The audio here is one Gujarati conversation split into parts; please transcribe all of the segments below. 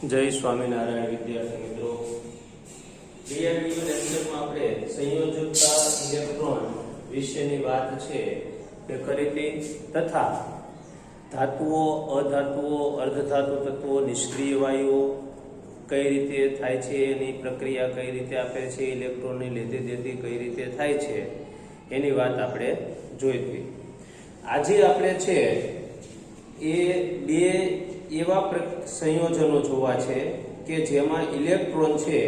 જય સ્વામિનારાયણ વિદ્યાર્થી મિત્રો, લેક્ચરમાં આપણે સંયોજકતા ઇલેક્ટ્રોન વિશેની વાત છે તે કરી હતી તથા ધાતુઓ, અધાતુઓ, અર્ધધાતુ તત્વો, નિષ્ક્રિય વાયુઓ કઈ રીતે થાય છે, એની પ્રક્રિયા કઈ રીતે આપે છે, ઇલેક્ટ્રોનની લેતી દેતી કઈ રીતે થાય છે એની વાત આપણે જોઈ હતી. આજે આપણે છે એ બે એવા સંયોજનો જોવા છે કે જેમાં ઇલેક્ટ્રોન છે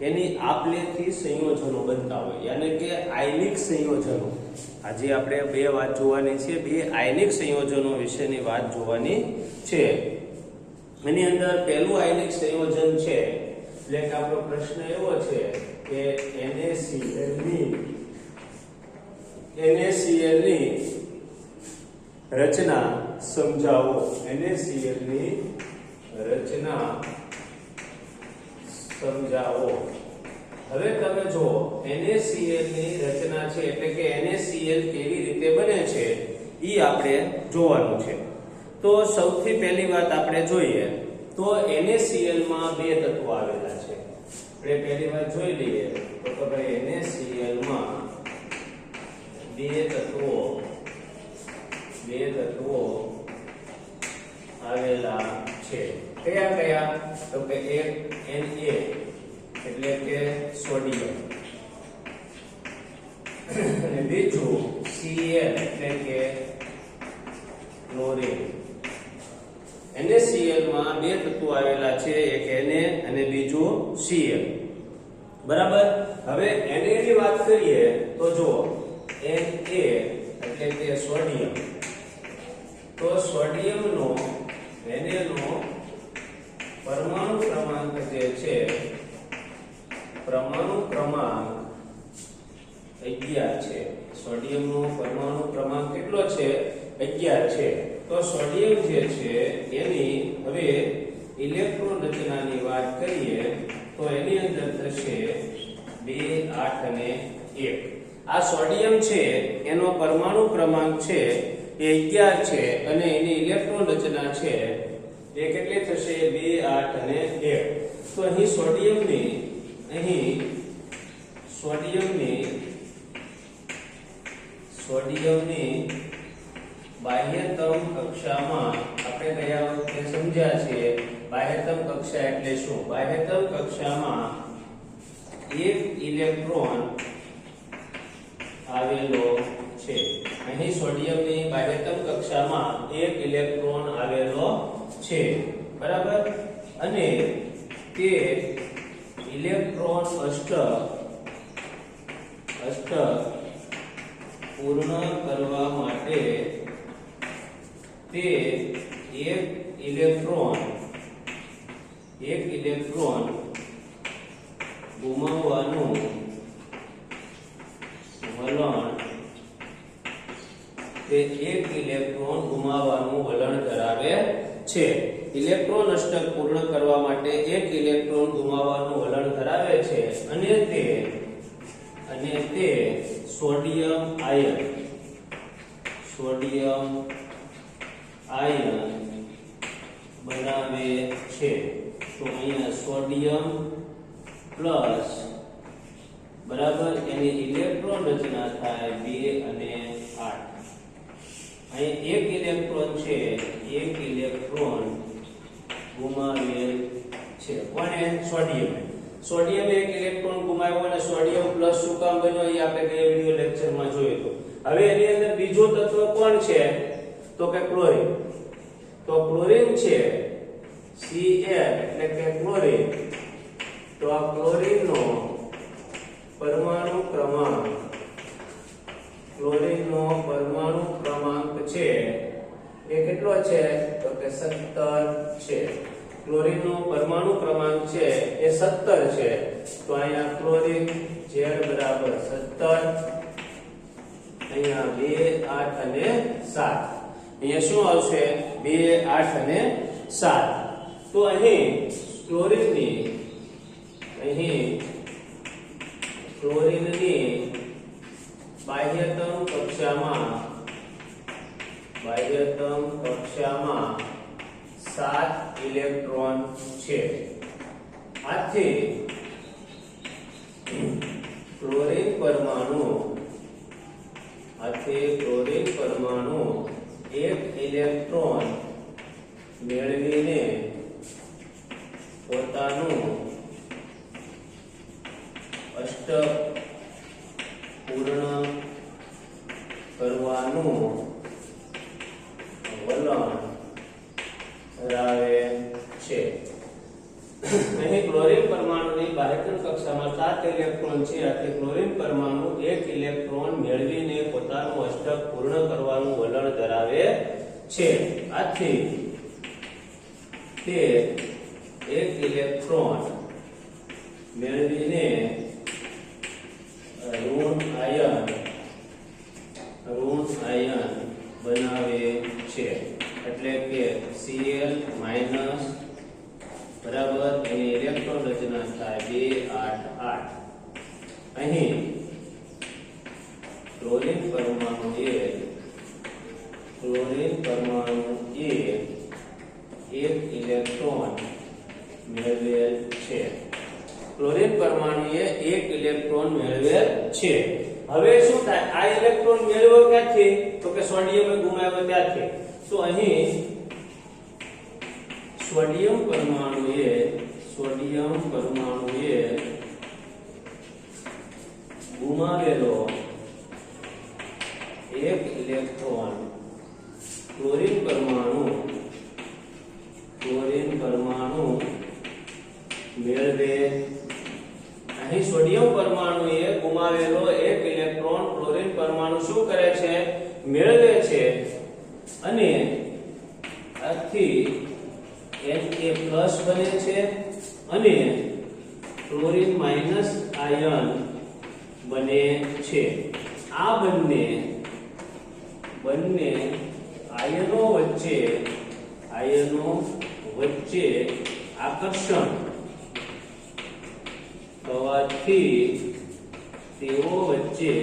એની આપલેથી સંયોજનો બનતા હોય, યાને કે આયનિક સંયોજનો. આજે આપણે બે વાત જોવાની છે, બે આયનિક સંયોજનો વિશેની વાત જોવાની છે. એની અંદર પહેલું આયનિક સંયોજન છે એટલે કે આપણો પ્રશ્ન એવો છે કે NaCl ની રચના સમજાવો. NaCl ની રચના સમજાવો. હવે તમે જો NaCl ની રચના છે એટલે કે NaCl કેવી રીતે બને છે ઈ આપણે જોવાનું છે. તો સૌથી પહેલી વાત આપણે જોઈએ તો NaCl માં બે તત્વો આવેલા છે. આપણે પહેલી વાત જોઈ લઈએ તો ભાઈ NaCl માં બે તત્વો આવેલા છે. કયા કયા? તો કે એક Na એટલે કે સોડિયમ અને બીજું Cl એટલે કે ક્લોરીન. NaCl માં બે તત્વો આવેલા છે, એક Na અને બીજું Cl. બરાબર. હવે Na ની વાત કરીએ તો જો Na એટલે કે સોડિયમ, તો સોડિયમનો Na નો પરમાણુ ક્રમાંક જે છે, પરમાણુ ક્રમાંક 11 છે. સોડિયમનો પરમાણુ ક્રમાંક કેટલો છે? 11 છે. તો સોડિયમ જે છે એની હવે ઇલેક્ટ્રોન રચનાની વાત કરીએ તો એની અંદર થશે 2 8 અને 1. આ સોડિયમ છે એનો પરમાણુ ક્રમાંક છે એ 11 છે અને એની ઇલેક્ટ્રોન રચના છે એ કેટલી થશે? 2 8 અને 1. તો અહીં સોડિયમની બાહ્યતમ કક્ષામાં આપણે ગયા વખતે સમજ્યા છે બાહ્યતમ કક્ષા એટલે શું? બાહ્યતમ કક્ષામાં એક ઇલેક્ટ્રોન આવેલો છે. અહીં સોડિયમની બાહ્યતમ કક્ષામાં એક ઇલેક્ટ્રોન આવેલો છે. બરાબર. અને તે ઇલેક્ટ્રોન અષ્ટક પૂર્ણ કરવા માટે તે એક ઇલેક્ટ્રોન ગુમાવવાનું વલણ ધરાવે છે. ઇલેક્ટ્રોન અષ્ટક પૂર્ણ કરવા માટે એક ઇલેક્ટ્રોન ગુમાવવાનું વલણ ધરાવે છે અને તે સોડિયમ આયન બનાવે છે. તો અહીંયા સોડિયમ પ્લસ બરાબર એની ઇલેક્ટ્રોન રચના થાય 2 અને 8. અહીં એક ઇલેક્ટ્રોન છે, એક ઇલેક્ટ્રોન ગુમાવેલ છે. કોણે? સોડિયમ એક ઇલેક્ટ્રોન ગુમાવ્યો અને સોડિયમ પ્લસ શું કામ બન્યો એ આપણે ગયા વિડિયો લેક્ચરમાં જોયું હતું. હવે એની અંદર બીજો તત્વ કોણ છે? તો કે ક્લોરીન. તો ક્લોરીન છે Cl એટલે કે ક્લોરીન. તો આ ક્લોરીનનો પરમાણુ ક્રમાંક છે એ કેટલો છે? તો કે 17 છે. ક્લોરીનનો પરમાણુ ક્રમાંક છે એ 17 છે. તો અહીંયા ક્લોરીન Z બરાબર 17, અહીંયા 2 8 અને 7. અહીંયા શું આવશે? 2 8 અને 7. તો અહીં ક્લોરીનની બાહ્યતમ કક્ષામાં 7 ઇલેક્ટ્રોન છે. આથી ક્લોરીન પરમાણુ એક ઇલેક્ટ્રોન મેળવીને પોતાનું અષ્ટક પૂર્ણ કરવાનું વલણ ધરાવે છે. અહીં ક્લોરીન પરમાણુની બાહ્યતમ કક્ષામાં 7 ઇલેક્ટ્રોન છે. આથી ક્લોરીન પરમાણુ એક ઇલેક્ટ્રોન મેળવીને પોતાનું અષ્ટક પૂર્ણ કરવાનું વલણ ધરાવે છે. આથી તે એક ઇલેક્ટ્રોન મેળવીને ઋણ આયન બનાવે છે. એટલે કે Cl બરાબર એની ઇલેક્ટ્રોન રચના થાય 2 8 8. અહીં ક્લોરીન પરમાણુ એક ઇલેક્ટ્રોન મેળવેલ છે. ક્લોરીન પરમાણુએ એક ઇલેક્ટ્રોન મેળવેલ છે. હવે શું થાય? આ ઇલેક્ટ્રોન મેળવ્યો ક્યાંથી? તો કે સોડિયમે ગુમાવ્યો ત્યાંથી. તો અહીં સોડિયમ પરમાણુએ ગુમાવેલો એક ઇલેક્ટ્રોન ક્લોરીન પરમાણુ મેળવે. અહીં સોડિયમ પરમાણુએ ગુમાવેલો એક ઇલેક્ટ્રોન ક્લોરીન પરમાણુ શું કરે છે? મેળવે છે. અને આથી Na+ બને છે અને ક્લોરીન માઈનસ આયન બને છે. આ બંને આયનો વચ્ચે આકર્ષણ થવાથી તેઓ વચ્ચે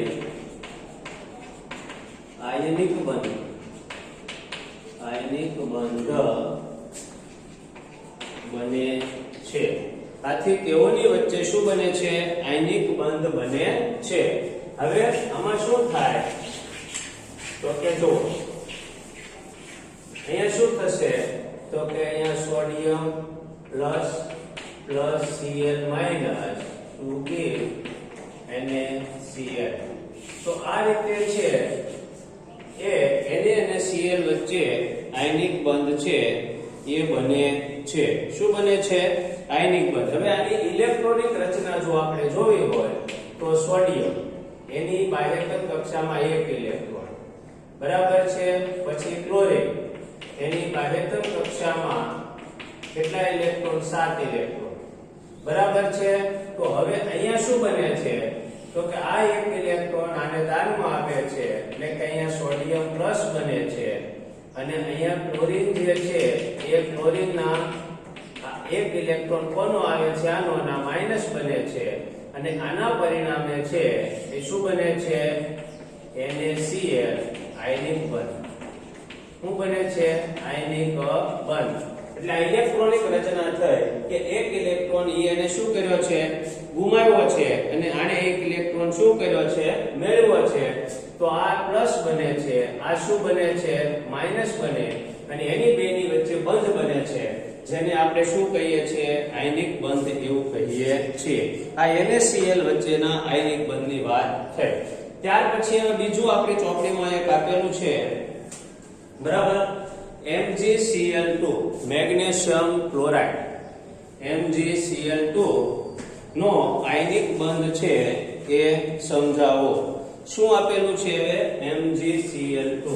આયનિક બંધ બને છે. આથી તેઓની વચ્ચે શું બને છે? આયનિક બંધ બને છે. હવે આમાં શું થાય? તો કે જો અહીંયા શું થશે? તો કે અહીંયા sodium plus Cl minus to give NaCl. તો આ રીતે છે એ Na અને Cl વચ્ચે આયનિક બંધ છે એ બને છે. શું બને છે? આયનિક બંધ. હવે આની ઇલેક્ટ્રોનિક રચના જો આપણે જોવી હોય તો સોડિયમ એની બાહ્યતમ કક્ષામાં એક ઇલેક્ટ્રોન બરાબર છે. પછી ક્લોરીન એની બાહ્યતમ કક્ષામાં કેટલા ઇલેક્ટ્રોન? 7 ઇલેક્ટ્રોન બરાબર છે. તો હવે અહીંયા શું બને છે? તો કે આ એક ઇલેક્ટ્રોન આને દાનમાં આપે છે એટલે કે અહીંયા સોડિયમ પ્લસ બને છે અને અહીંયા ક્લોરીન જે છે એ ક્લોરીનના એક ઇલેક્ટ્રોન કોનો આવે છે? આનો ના માઈનસ બને છે અને આના પરિણામે છે એ શું બને છે? NaCl આયનિક બંધ. શું બને છે? આયનિક બંધ. એટલે આ ઇલેક્ટ્રોનિક રચના થઈ કે એક ઇલેક્ટ્રોન એને શું કર્યો છે? ગુમાવ્યો છે અને આને એક ઇલેક્ટ્રોન શું કર્યો છે? મેળવ્યો છે. તો આ પ્લસ બને છે, આ શું બને છે? માઈનસ બને અને એની બેની વચ્ચે બંધ બને છે જેને આપણે શું કહીએ છીએ? આયનિક બંધ એવું કહીએ છીએ. આ NaCl વચ્ચેના આયનિક બંધની વાત થઈ. ત્યાર પછી બીજું આપણી ચોપડીમાં એક આપેલું છે બરાબર MgCl2 મેગ્નેશિયમ ક્લોરાઇડ. MgCl2 નો આયનિક બંધ છે એ સમજાવો. શું આપેલું છે હવે? MgCl2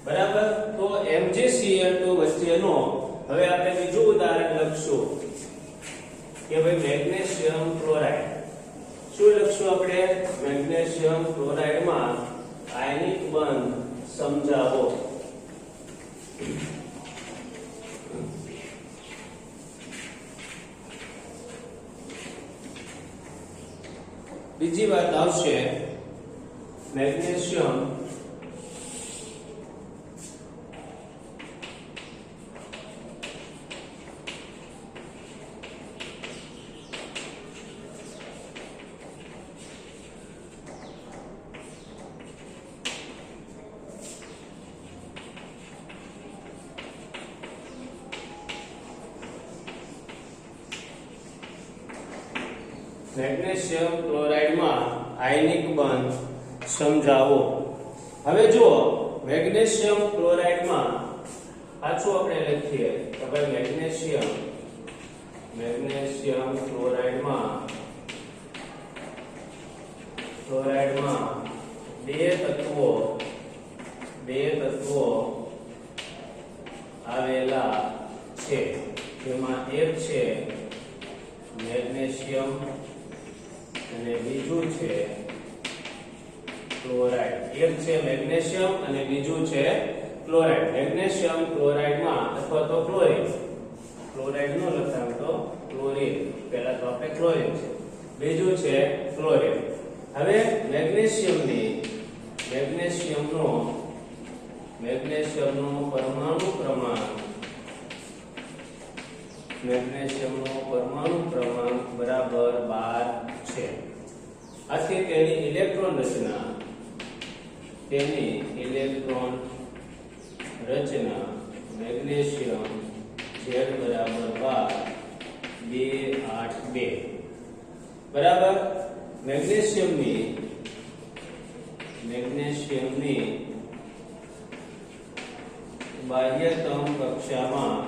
બરાબર. તો MgCl2 વચ્ચેનો હવે આપણે બીજું ઉદાહરણ લખશું કે ભાઈ મેગ્નેશિયમ ક્લોરાઇડ. શું લખશું આપણે? મેગ્નેશિયમ ક્લોરાઇડમાં આયનિક બંધ સમજાવો. બીજી વાત આવશે મેગ્નેશિયમ મેગ્નેશિયમ ક્લોરાઇડમાં આયનિક બંધ સમજાવો. હવે જુઓ મેગ્નેશિયમ ક્લોરાઇડમાં પાછું આપણે લખીએ તો ભાઈ મેગ્નેશિયમ ક્લોરાઇડમાં બે તત્વો આવેલા છે. જેમાં એક છે મેગ્નેશિયમ અને બીજું છે ક્લોરાઇડ. એક છે મેગ્નેશિયમ અને બીજું છે ક્લોરાઇડ. મેગ્નેશિયમ ક્લોરાઇડમાં અથવા તો ક્લોરાઇડ નો લખાણ તો ક્લોરીન. પહેલા તો આપણે ક્લોરીન છે, બીજું છે ક્લોરીન. હવે મેગ્નેશિયમનો પરમાણુ ક્રમાંક બરાબર 12 છે. આથી તેની ઇલેક્ટ્રોન રચના મેગ્નેશિયમ Z બરાબર 282 બરાબર. મેગ્નેશિયમની બાહ્યતમ કક્ષામાં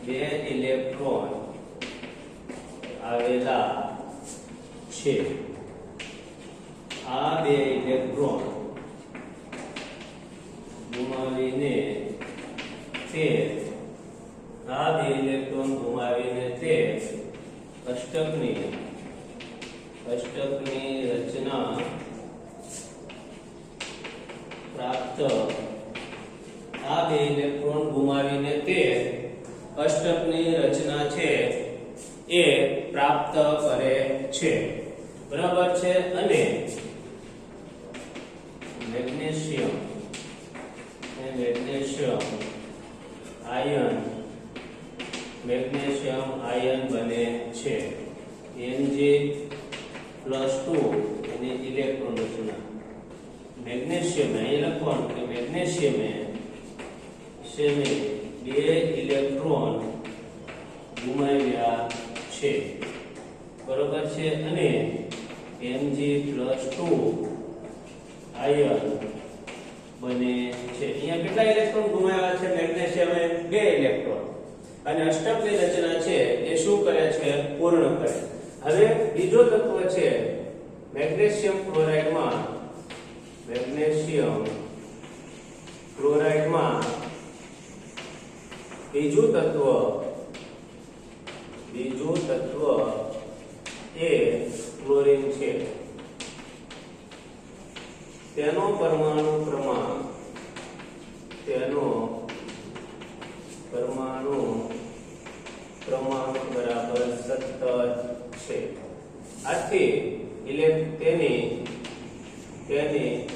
2 ઇલેક્ટ્રોન આવેલા છે. આ 2 ઇલેક્ટ્રોન ગુમાવીને તે અષ્ટકની રચના પ્રાપ્ત આ 2 ઇલેક્ટ્રોન ગુમાવીને તે અષ્ટકની રચના છે એ પ્રાપ્ત કરે છે. બરાબર છે. અને મેગ્નેશિયમ આયન બને છે. Mg+2 એની ઇલેક્ટ્રોન રચના. મેગ્નેશિયમ અહીં લખવાનું કે મેગ્નેશિયમે 2 ઇલેક્ટ્રોન ગુમાવ્યા છે. બરોબર છે. અને Mg+2 આયન બને છે. અહીંયા કેટલા ઇલેક્ટ્રોન ગુમાવ્યા છે? મેગ્નેશિયમે 2 ઇલેક્ટ્રોન. અને અષ્ટકની રચના છે એ શું કરે છે? પૂર્ણ કરે. હવે બીજો તત્વ છે મેગ્નેશિયમ ક્લોરાઇડમાં બીજું તત્વ એ ક્લોરીન છે. તેનો પરમાણુ ક્રમાંક બરાબર 17 છે. આથી તેની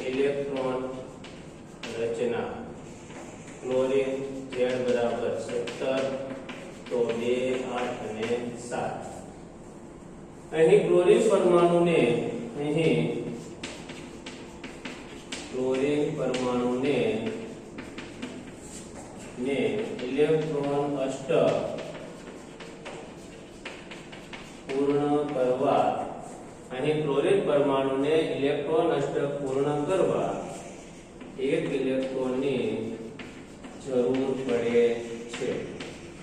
ઇલેક્ટ્રોન રચના ક્લોરીન Z બરાબર 17 તો 2 8 અને 7. અહીં ક્લોરીન પરમાણુને ઇલેક્ટ્રોન અષ્ટક પૂર્ણ કરવા એક ઇલેક્ટ્રોનની જરૂર પડે છે.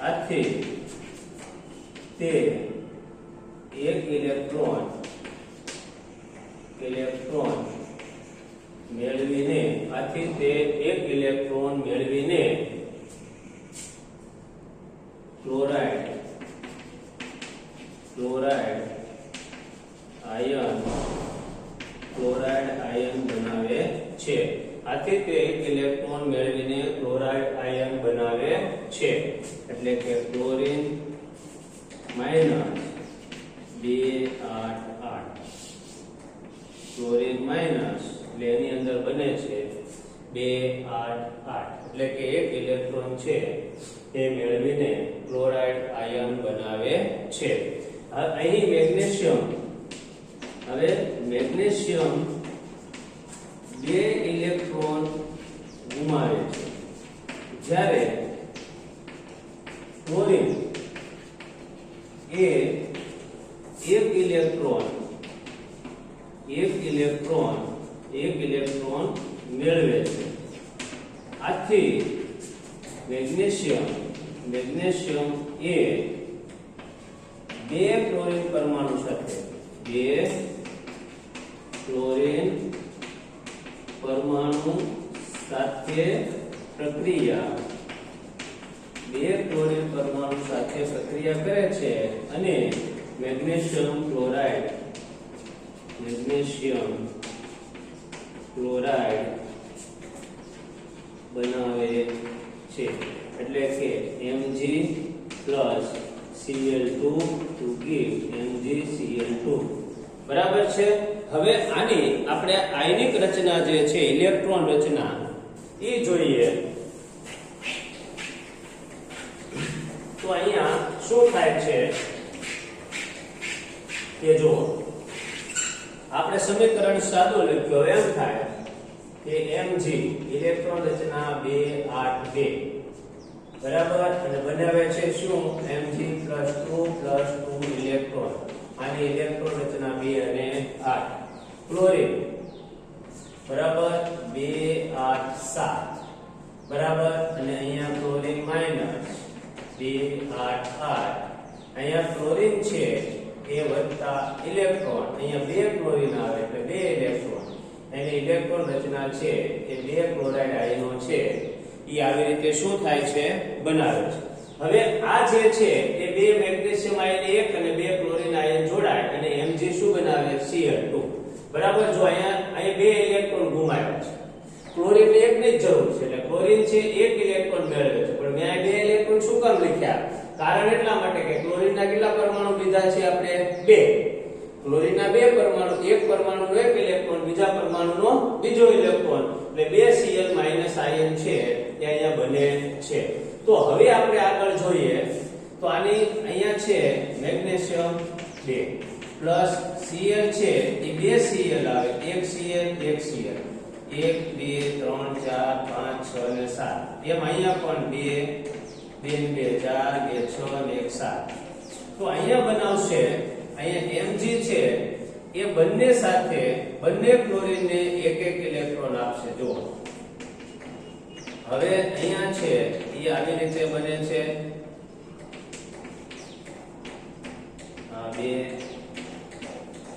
આથી તે એક ઇલેક્ટ્રોન મેળવીને ક્લોરાઇડ આયન બનાવે છે. આથી તે એક ઇલેક્ટ્રોન મેળવીને ક્લોરાઇડ આયન બનાવે છે. એટલે કે ક્લોરીન માઇનસ એટલે એની અંદર બને છે 2 8 8 એટલે કે એક ઇલેક્ટ્રોન છે એ મેળવીને ક્લોરાઇડ આયન બનાવે છે. અહીં મેગ્નેશિયમ, હવે મેગ્નેશિયમ 2 ઇલેક્ટ્રોન ગુમાવે છે, જ્યારે ક્લોરીન એ એક ઇલેક્ટ્રોન મેળવે છે. આથી મેગ્નેશિયમ એ 2 ક્લોરીન પરમાણુ સાથે 2 ક્લોરીન પરમાણુ સાથે પ્રક્રિયા કરે છે અને મેગ્નેશિયમ ક્લોરાઇડ બનાવે છે. એટલે કે Mg+Cl2 to give MgCl2. બરાબર છે. હવે આની આપણે આયનિક રચના જે છે, ઇલેક્ટ્રોન રચના, એ જોઈએ. તો અહીંયા શું થાય છે કે જો આપણે સમીકરણ સાદું લખ્યું, એમ થાય કે Mg ઇલેક્ટ્રોન રચના 2 8 2 બરાબર, અને બનાવે છે શું Mg+2 ઇલેક્ટ્રોન. આની ઇલેક્ટ્રોન રચના 2 અને 8. ક્લોરીન બરાબર 2 8 7 બરાબર, અને અહીંયા ક્લોરીન માઈનસ 2 8 8. અહીંયા ક્લોરીન છે એ વત્તા ઇલેક્ટ્રોન, અહીંયા 2 ક્લોરીન આવે એટલે 2 ઇલેક્ટ્રોન. એની ઇલેક્ટ્રોન રચના છે એ 2 ક્લોરાઇડ આયનો છે એ આવી રીતે શું થાય છે, બનાવે છે. હવે આ જે છે એ 2 મેગ્નેશિયમ આયન 1 અને 2 ક્લોરીન આયન જોડાય અને Mg શું બનાવે, Cl2. બરાબર. જો અહીંયા 2 ઇલેક્ટ્રોન ગુમાવ્યા છે, ક્લોરીન ને 1 ની જ જરૂર છે, એટલે ક્લોરીન છે 1 ઇલેક્ટ્રોન મેળવે છે. પણ મેં આ 2 ઇલેક્ટ્રોન શું કામ લખ્યા? કારણ એટલા માટે કે ક્લોરીનના કેટલા પરમાણુ લીધા છે આપણે, 2. ક્લોરીનના 2 પરમાણુ, એક પરમાણુનો 1 ઇલેક્ટ્રોન, બીજા પરમાણુનો બીજો ઇલેક્ટ્રોન, એટલે 2 Cl માઈનસ આયન છે એ અહીંયા બને છે. તો હવે આપણે આગળ જોઈએ તો આની અહીંયા છે મેગ્નેશિયમ 2 પ્લસ Cl છે એ 2 Cl આવે, 1 Cl 1 Cl, 1 2 3 4 5 6 અને 7. એમ અહીંયા પણ 2 2 4 2 6 અને 1 7. તો અહીંયા બનાવશે, અહીંયા Mg છે એ બંને સાથે બંને ક્લોરીનને 1 ઇલેક્ટ્રોન આપશે. જો હવે અહીંયા છે એ આવી રીતે બને છે, આ 2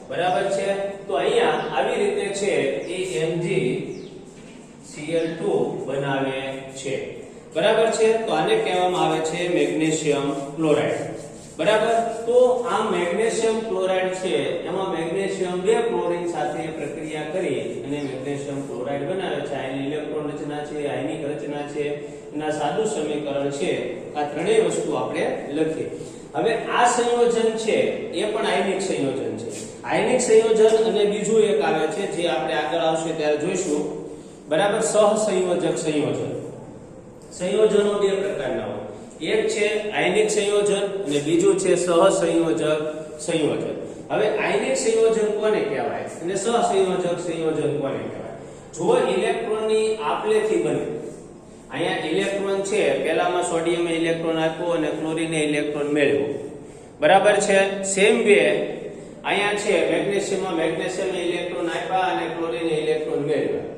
બરાબર છે. તો અહીંયા આવી રીતે છે એ MgCl2 બનાવે છે. બરાબર છે. તો આને કહેવામાં આવે છે મેગ્નેશિયમ ક્લોરાઇડ. બરાબર. તો આ મેગ્નેશિયમ ક્લોરાઇડ છે, એમાં મેગ્નેશિયમ 2 ક્લોરીન સાથે પ્રક્રિયા કરી અને મેગ્નેશિયમ ક્લોરાઇડ બનાવે છે. આની ઇલેક્ટ્રોન રચના છે, આયનિક રચના છે, એના સાદું સમીકરણ છે. આ ત્રણેય વસ્તુ આપણે લખી. હવે આ સંયોજન છે એ પણ આયનિક સંયોજન છે. આયનિક સંયોજન અને બીજું એક આવે છે જે આપણે આગળ આવશે ત્યારે જોઈશું. બરાબર. સહસંયોજક સંયોજન. સંયોજનો 2 પ્રકારના હોય, એક છે આયનિક સંયોજન અને બીજું છે સહસંયોજક સંયોજન. હવે આયનિક સંયોજન કોને કહેવાય અને સહસંયોજક સંયોજન કોને કહેવાય? જો ઇલેક્ટ્રોનની આપલેથી બને, અહીંયા ઇલેક્ટ્રોન છે, પહેલામાં સોડિયમે ઇલેક્ટ્રોન આપ્યો અને ક્લોરીને ઇલેક્ટ્રોન મેળવ્યો. બરાબર છે. સેમ વે અહીંયા છે મેગ્નેશિયમમાં મેગ્નેશિયમે ઇલેક્ટ્રોન આપ્યા અને ક્લોરીને ઇલેક્ટ્રોન મેળવ્યા.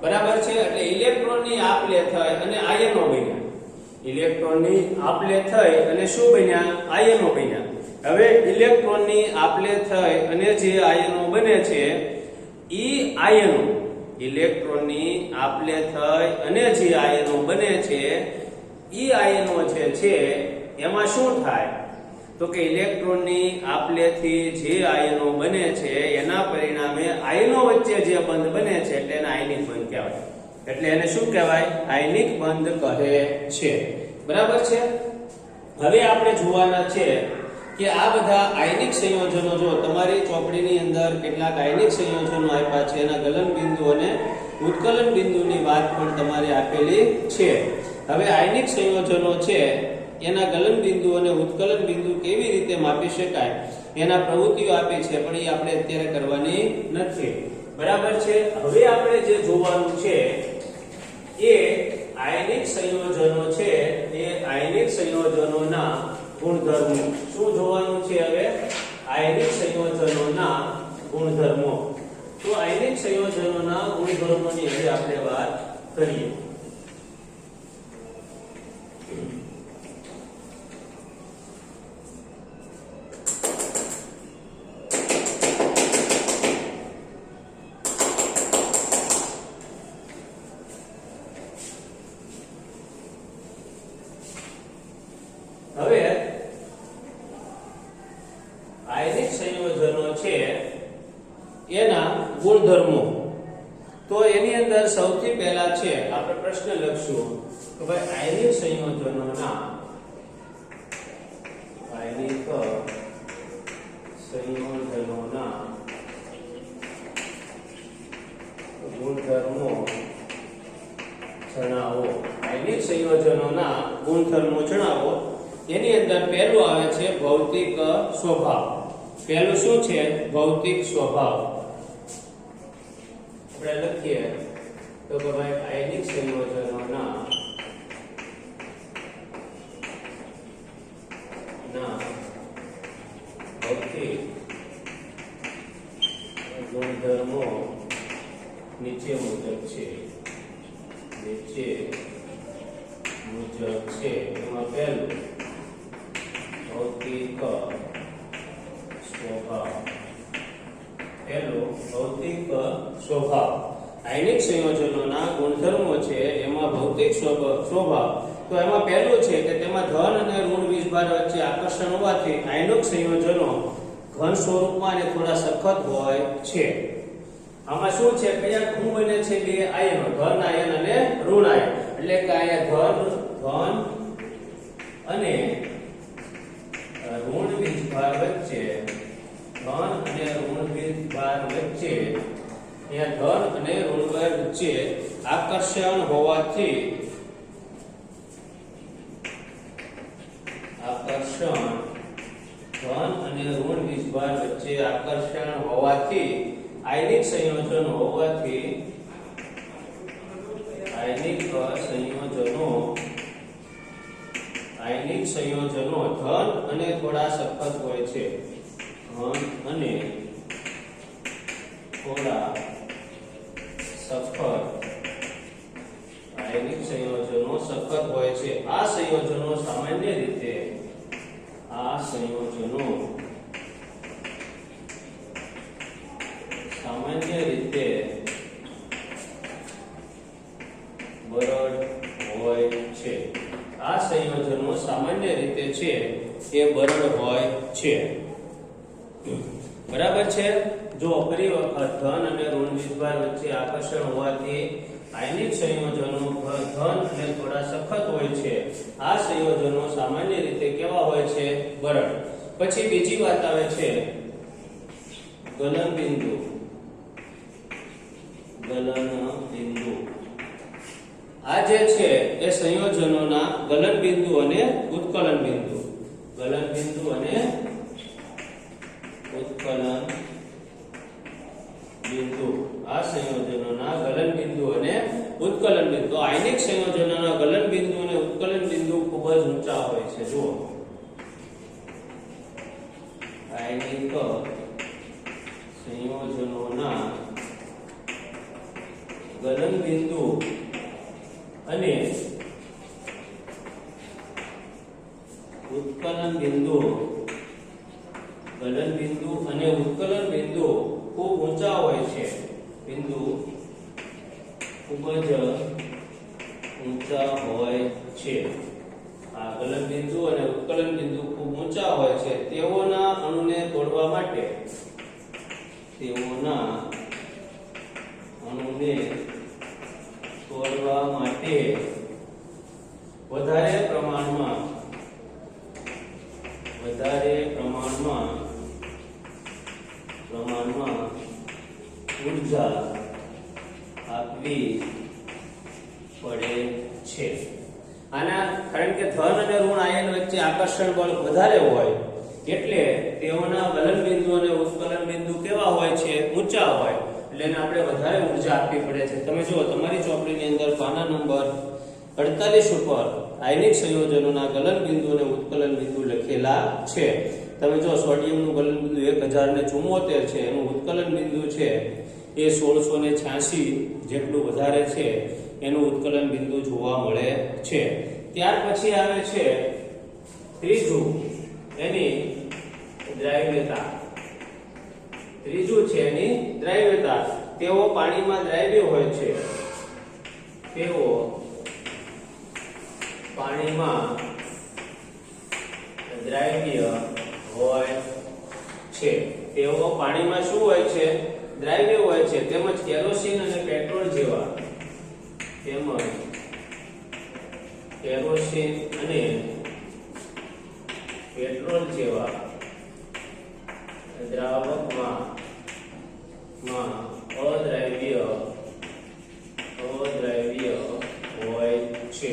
બરાબર છે. એટલે ઇલેક્ટ્રોનની આપલે થઈ અને આયનો બન્યા. ઇલેક્ટ્રોનની આપલે થઈ અને શું બન્યા? આયનો બન્યા. હવે ઇલેક્ટ્રોનની આપલે થઈ અને જે આયનો બને છે ઈ આયનો, ઇલેક્ટ્રોનની આપલે થઈ અને જે આયનો બને છે ઈ આયનો જે છે એમાં શું થાય તો કે ઇલેક્ટ્રોનની આપલેથી જે આયનો બને છે એના પરિણામે આયનો વચ્ચે જે બંધ બને છે એટલે એને આયનિક બંધ કહેવાય. એટલે એને શું કહેવાય? આયનિક બંધ કહે છે. બરાબર છે. હવે આપણે જોવાના છે કે આ બધા આયનિક સંયોજનો જો તમારી ચોપડીની અંદર કેટલાક આયનિક સંયોજનો આપ્યા છે એના ગલન બિંદુ અને ઉત્કલન બિંદુની વાત પણ તમારે આપેલી છે. હવે આયનિક સંયોજનો છે એના ગલન બિંદુ અને ઉત્કલન બિંદુ કેવી રીતે માપી શકાય એના પ્રવૃત્તિઓ આપી છે, પણ એ આપણે અત્યારે કરવાની નથી. બરાબર છે. હવે આપણે જે જોવાનું છે એ આયનિક સંયોજનો છે એ આયનિક સંયોજનોના ગુણધર્મો. શું જોવાનું છે હવે? આયનિક સંયોજનોના ગુણધર્મો. તો આયનિક સંયોજનોના ગુણધર્મોની હવે આપણે વાત કરીએ. હવે આયનિક સંયોજનો છે એના ગુણધર્મો. તો એની અંદર સૌથી પહેલા છે આપણે પ્રશ્ન લખશું કે ભાઈ આયનિક સંયોજનોના ગુણધર્મો જણાવો. આયનિક સંયોજનોના ગુણધર્મો જણાવો. એની અંદર પહેલું આવે છે ભૌતિક સ્વભાવ. પહેલું શું છે? ભૌતિક સ્વભાવ. આપણે લખીએ તો કે ભાઈ આયનિક સંયોજનોના ભૌતિક ગુણધર્મો નીચે મુજબ છે. એમાં પહેલું ભૌતિક સ્વભાવ. આયનિક સંયોજનોના ગુણધર્મો છે એમાં ભૌતિક સ્વભાવ. તો એમાં પહેલું છે કે તેમાં ધન અને ઋણ વીજભાર વચ્ચે આકર્ષણ હોવાથી આયનિક સંયોજનો ઘન સ્વરૂપમાં અને થોડા સખત હોય છે. આમાં શું છે? કયા ગુણ બને છે? બે આયનો, ધન આયન અને ઋણ આયન. એટલે કે અહીંયા ધન અને ઋણ વીજભાર વચ્ચે અહીંયા ધન અને ઋણભાર વચ્ચે આકર્ષણ હોવાથી ધન અને ઋણ વીજભાર વચ્ચે આકર્ષણ હોવાથી આયનિક સંયોજનો ધન અને થોડા સખત હોય છે. આયનિક સંયોજનો સખત હોય છે. આ સંયોજનો સામાન્ય રીતે બરડ હોય છે. આ સંયોજનો સામાન્ય રીતે છે એ બરડ હોય છે. બરાબર છે. જો ફરી વખત ધન અને ઋણ વીજભાર વચ્ચે આકર્ષણ હોવાથી આયનિક સંયોજનો ધન અને થોડા સખત હોય છે. આ સંયોજનો સામાન્ય રીતે કેવા હોય છે? બરડ. પછી બીજી વાત આવે છે ગલન બિંદુ. આ જે છે એ સંયોજનોના ગલન બિંદુ અને ઉત્કલન બિંદુ. આ સંયોજનોના ગલન બિંદુ અને ઉત્કલન બિંદુ. આયનિક સંયોજનોના ગલન બિંદુ અને ઉત્કલન બિંદુ ખૂબ જ ઊંચા હોય છે. જુઓ, આયનિક સંયોજનોના ગલન બિંદુ અને ઉત્કલન બિંદુ ખૂબ ઊંચા હોય છે. ખૂબ જ ઊંચા હોય છે. આ ગલન બિંદુ અને ઉત્કલન બિંદુ ખૂબ ઊંચા હોય છે. તેઓના અણુને તોડવા માટે વધારે પ્રમાણમાં વધારે પ્રમાણમાં ઉર્જા આપવી પડે છે. આના કારણ કે ધન અને ઋણ આયન વચ્ચે આકર્ષણ બળ વધારે હોય એટલે તેઓના ગલન બિંદુ અને ઉત્કલન બિંદુ કેવા હોય છે? ઊંચા હોય. એટલે એને આપણે વધારે ઉર્જા આપવી પડે છે. તમે જુઓ તમારી ચોપડીની અંદર પાના નંબર 48 ઉપર આયનિક સંયોજનોના ગલન બિંદુ અને ઉત્કલન બિંદુ લખેલા છે. તમે જો સોડિયમનું ગલન બિંદુ 1074 છે, એનું ઉત્કલન બિંદુ છે એ 1686 જેટલું વધારે છે, એનું ઉત્કલન બિંદુ જોવા મળે છે. ત્યાર પછી આવે છે ત્રીજું, એની દ્રાવ્યતા. ત્રીજું છે એની દ્રાવ્યતા. તેઓ પાણીમાં દ્રાવ્ય હોય છે. તેઓ પાણીમાં દ્રાવ્ય હોય છે. તેઓ પાણીમાં શું હોય છે? દ્રાવ્ય હોય છે. તેમજ કેરોસીન અને પેટ્રોલ જેવા દ્રાવકમાં અદ્રાવ્ય હોય છે.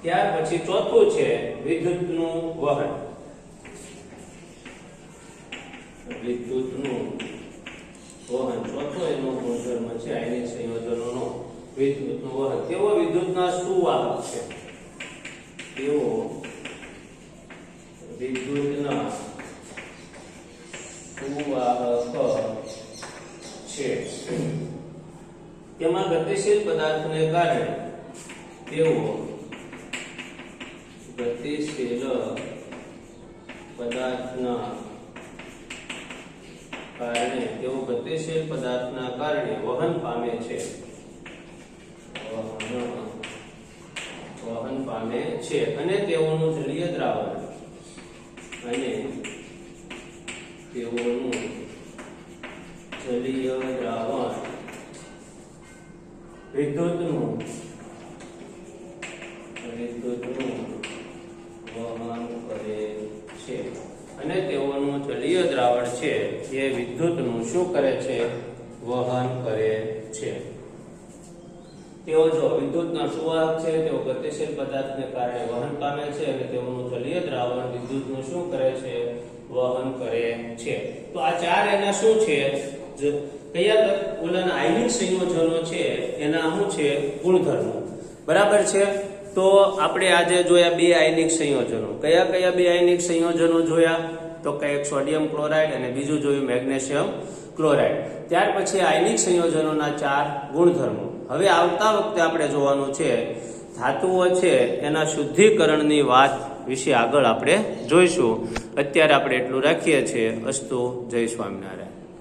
ત્યાર પછી ચોથું છે વિદ્યુતનું વહન. ચોથો એનો ગુણધર્મ છે આયનિક સંયોજનોનો વિદ્યુતનું વહન. તેઓ વિદ્યુતના સુવાહક છે. તેમાં ગતિશીલ પદાર્થને કારણે તેઓ ગતિશીલ પદાર્થના કારણે વહન પામે છે. અને તેઓનું જલીય દ્રાવણ વિદ્યુતનું વહન કરે છે. અને તેઓનું જલીય દ્રાવણ છે એ વિદ્યુતનું શું કરે છે? વહન કરે છે. તેઓ જો વિદ્યુતના સુવાહક છે, તેઓ ગતિશીલ પદાર્થને કારણે વહન પામે છે અને તેઓનું જલીય દ્રાવણ વિદ્યુતનું શું કરે છે? વહન કરે છે. તો આ ચાર એના શું છે? કયા ઓલાના આયનિક સંયોજનો છે એના શું છે? ગુણધર્મો. બરાબર છે. તો આપણે આજે જોયા બે આયનિક સંયોજનો. કયા કયા બે આયનિક સંયોજનો જોયા? તો એક સોડિયમ ક્લોરાઇડ અને બીજું જોયું મેગ્નેશિયમ ક્લોરાઇડ. ત્યાર પછી આયનિક સંયોજનોના ચાર ગુણધર્મો. હવે આવતા વખતે આપણે જોવાનું છે ધાતુઓ છે એના શુદ્ધિકરણની વાત વિશે આગળ આપણે જોઈશું. અત્યારે આપણે એટલું રાખીએ છીએ. અસ્તુ. જય સ્વામિનારાયણ.